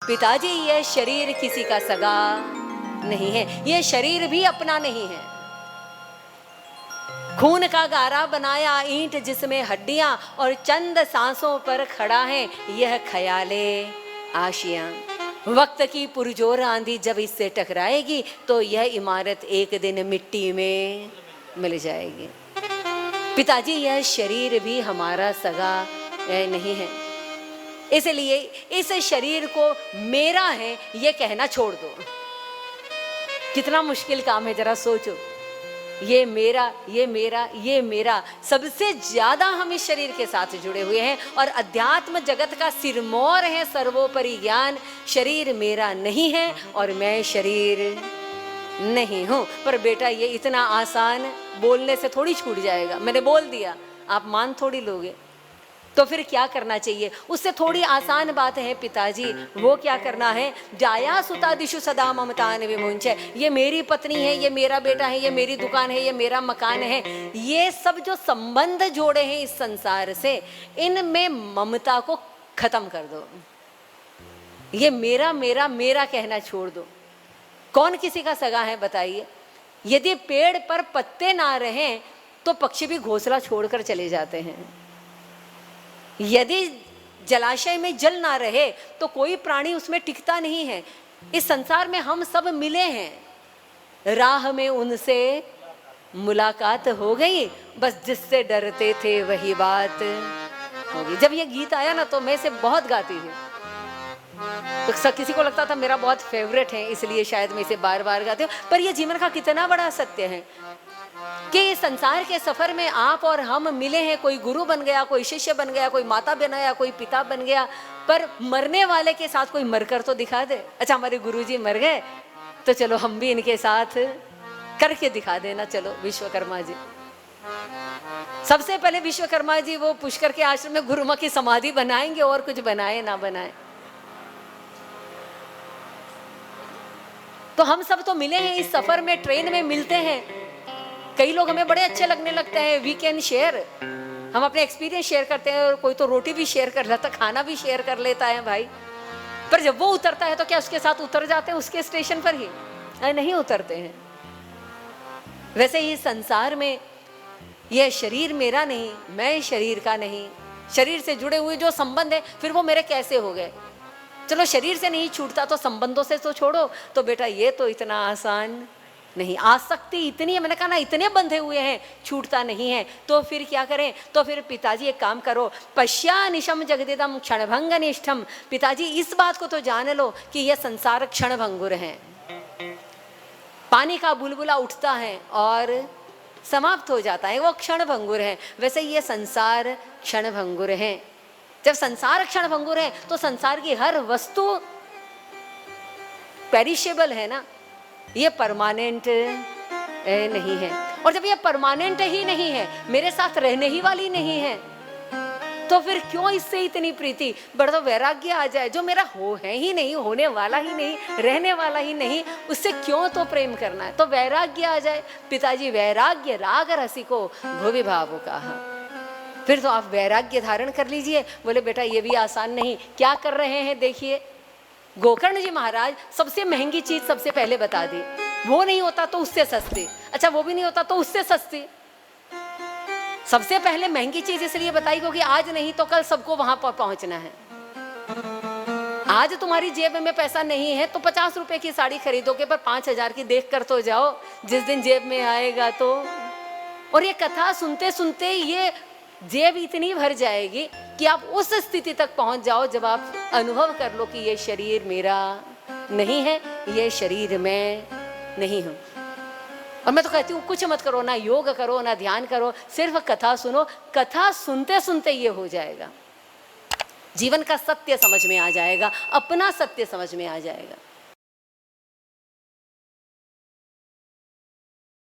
पिताजी, यह शरीर किसी का सगा नहीं है, यह शरीर भी अपना नहीं है। खून का गारा बनाया ईंट जिसमें हड्डियां और चंद सांसों पर खड़ा है यह ख्याले आशियां। वक्त की पुरजोर आंधी जब इससे टकराएगी तो यह इमारत एक दिन मिट्टी में मिल जाएगी। पिताजी, यह शरीर भी हमारा सगा नहीं है, इसलिए इस शरीर को मेरा है ये कहना छोड़ दो। कितना मुश्किल काम है, जरा सोचो। ये मेरा, ये मेरा, ये मेरा, सबसे ज्यादा हम इस शरीर के साथ जुड़े हुए हैं और अध्यात्म जगत का सिरमौर है सर्वोपरि ज्ञान। शरीर मेरा नहीं है और मैं शरीर नहीं हूं। पर बेटा, ये इतना आसान बोलने से थोड़ी छूट जाएगा। मैंने बोल दिया, आप मान थोड़ी लोगे। तो फिर क्या करना चाहिए? उससे थोड़ी आसान बात है पिताजी। वो क्या करना है? जाया सुता दिशु सदा ममतान विमुंचे। ये मेरी पत्नी है, ये मेरा बेटा है, ये मेरी दुकान है, ये मेरा मकान है, ये सब जो संबंध जोड़े हैं इस संसार से, इनमें ममता को खत्म कर दो। ये मेरा मेरा मेरा कहना छोड़ दो। कौन किसी का सगा है बताइए? यदि पेड़ पर पत्ते ना रहें तो पक्षी भी घोंसला छोड़कर चले जाते हैं। यदि जलाशय में जल ना रहे तो कोई प्राणी उसमें टिकता नहीं है। इस संसार में हम सब मिले हैं, राह में उनसे मुलाकात हो गई, बस जिससे डरते थे वही बात होगी। जब ये गीत आया ना तो मैं इसे बहुत गाती थी, तो किसी को लगता था मेरा बहुत फेवरेट है, इसलिए शायद मैं इसे बार बार गाती हूँ। पर यह जीवन का कितना बड़ा सत्य है कि संसार के सफर में आप और हम मिले हैं। कोई गुरु बन गया, कोई शिष्य बन गया, कोई माता बन गया, कोई पिता बन गया, पर मरने वाले के साथ कोई मरकर तो दिखा दे। अच्छा, हमारे गुरुजी मर गए तो चलो हम भी इनके साथ करके दिखा देना। चलो विश्वकर्मा जी, सबसे पहले विश्वकर्मा जी वो पुष्कर के आश्रम में गुरुमा की समाधि बनाएंगे, और कुछ बनाए ना बनाए। तो हम सब तो मिले हैं इस सफर में, ट्रेन में मिलते हैं। कई लोग हमें बड़े अच्छे लगने लगते हैं, वी कैन शेयर, हम अपने एक्सपीरियंस शेयर करते हैं। और कोई तो रोटी भी शेयर कर लेता, खाना भी शेयर कर लेता है भाई। पर जब वो उतरता है तो क्या उसके साथ उतर जाते हैं उसके स्टेशन पर ही? नहीं उतरते हैं। वैसे ही संसार में यह शरीर मेरा नहीं, मैं शरीर का नहीं। शरीर से जुड़े हुए जो संबंध है फिर वो मेरे कैसे हो गए? चलो शरीर से नहीं छूटता तो संबंधों से तो छोड़ो। तो बेटा ये तो इतना आसान नहीं, आसक्ति इतनी है, मैंने कहा ना इतने बंधे हुए हैं, छूटता नहीं है। तो फिर क्या करें? तो फिर पिताजी एक काम करो, पश्यानिशम जगदिदम क्षणभंग निष्ठम। पिताजी इस बात को तो जान लो कि यह संसार क्षणभंगुर है। पानी का बुलबुला उठता है और समाप्त हो जाता है, वो क्षणभंगुर है। वैसे ये संसार क्षणभंगुर है। जब संसार क्षणभंगुर है तो संसार की हर वस्तु पेरिशेबल है ना, ये परमानेंट नहीं है। और जब ये परमानेंट ही नहीं है, मेरे साथ रहने ही वाली नहीं है, तो फिर क्यों इससे इतनी प्रीति? बड़ा तो वैराग्य आ जाए। जो मेरा हो है ही नहीं, होने वाला ही नहीं, रहने वाला ही नहीं, उससे क्यों तो प्रेम करना है? तो वैराग्य आ जाए। पिताजी, वैराग्य राग रसिको भुवि भावुकाः। फिर तो आप वैराग्य धारण कर लीजिए। बोले बेटा ये भी आसान नहीं। क्या कर रहे हैं देखिए, गोकर्ण जी महाराज सबसे महंगी चीज सबसे पहले बता दी। वो नहीं होता तो उससे सस्ती, अच्छा वो भी नहीं होता तो उससे सस्ती। सबसे पहले महंगी चीज इसलिए बताई क्योंकि आज नहीं तो कल सबको वहां पर पहुंचना है। आज तुम्हारी जेब में पैसा नहीं है तो 50 रुपए की साड़ी खरीदोगे, पर 5000 की देख कर तो जाओ, जिस दिन जेब में आएगा तो। और ये कथा सुनते सुनते ये जेब इतनी भर जाएगी कि आप उस स्थिति तक पहुंच जाओ जब आप अनुभव कर लो कि ये शरीर मेरा नहीं है, ये शरीर मैं नहीं हूं। और मैं तो कहती हूँ कुछ मत करो, ना योग करो ना ध्यान करो, सिर्फ कथा सुनो। कथा सुनते सुनते ये हो जाएगा, जीवन का सत्य समझ में आ जाएगा, अपना सत्य समझ में आ जाएगा।